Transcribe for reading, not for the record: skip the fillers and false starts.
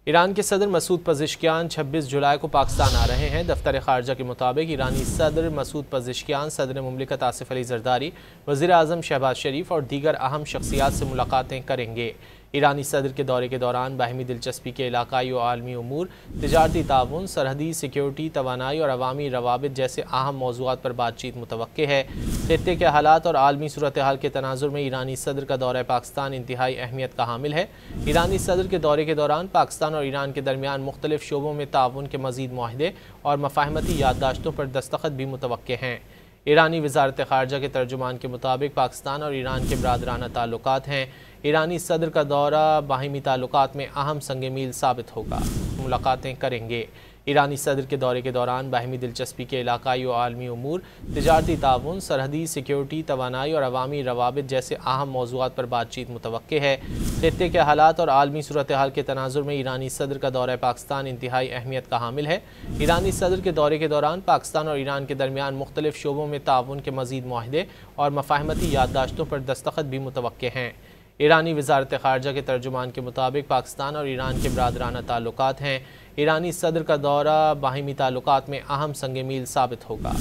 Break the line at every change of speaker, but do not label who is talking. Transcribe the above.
Iran के सदर मसूद पज़ेश्कियान 26 जुलाई को पाकिस्तान आ रहे हैं। दफ्तर ख़ारजा के मुताबिक ईरानी सदर मसूद पज़ेश्कियान सदर मुमलिकत आसिफ अली ज़रदारी, वज़ीर आज़म शहबाज शरीफ और दीगर अहम शख्सियात से मुलाकातें करेंगे। ईरानी सदर के दौरे के दौरान बाहिमी दिलचस्पी के इलाकाई और आलमी अमूर, तिजारती ताउन, सरहदी सिक्योरिटी, तवानाई और अवामी रवाबित जैसे अहम मौज़ूआत पर बातचीत मुतवक्के है। खित्ते के हालात और आलमी सूरत हाल के तनाजुर में ईरानी सदर का दौरा पाकिस्तान इंतहाई अहमियत का हामिल है। ईरानी सदर के दौरे के दौरान पाकिस्तान और ईरान के दरमियान मुख्तलिफ शोबों में ताउन के मज़ीद मुआहदे और मफाहमती याददाश्तों पर दस्तखत भी मुतवक्के हैं। ईरानी वज़ारत ख़ारजा के तर्जुमान के मुताबिक पाकिस्तान और ईरान के बरादराना ताल्लुकात हैं। ईरानी सदर का दौरा बाहिमी ताल्लुकात में अहम संग मील साबित होगा। मुलाकातें करेंगे। ईरानी सदर के दौरे के दौरान बाहिमी दिलचस्पी के इलाकाई और आलमी अमूर, तिजारती ताउन, सरहदी सिक्योरिटी, तवानाई और अवामी रवाबित जैसे अहम मौज़ूआत पर बातचीत मुतवक्के है। खित्ते के हालात और आलमी सूरत हाल के तनाजुर में ईरानी सदर का दौरा पाकिस्तान इंतहाई अहमियत का हामिल है। ईरानी सदर के दौरे के दौरान पाकिस्तान और ईरान के दरमियान मुख्तलिफ शोबों में ताउन के मज़ीद मुआहदे और मफाहमती याददाश्तों पर दस्तखत भी मुतवक्के हैं। ईरानी वज़ारत ख़ारजा के तर्जुमान के मुताबिक पाकिस्तान और ईरान के बरादराना ताल्लुकात हैं। ईरानी सदर का दौरा बाहिमी ताल्लुकात में अहम संग मील साबित होगा।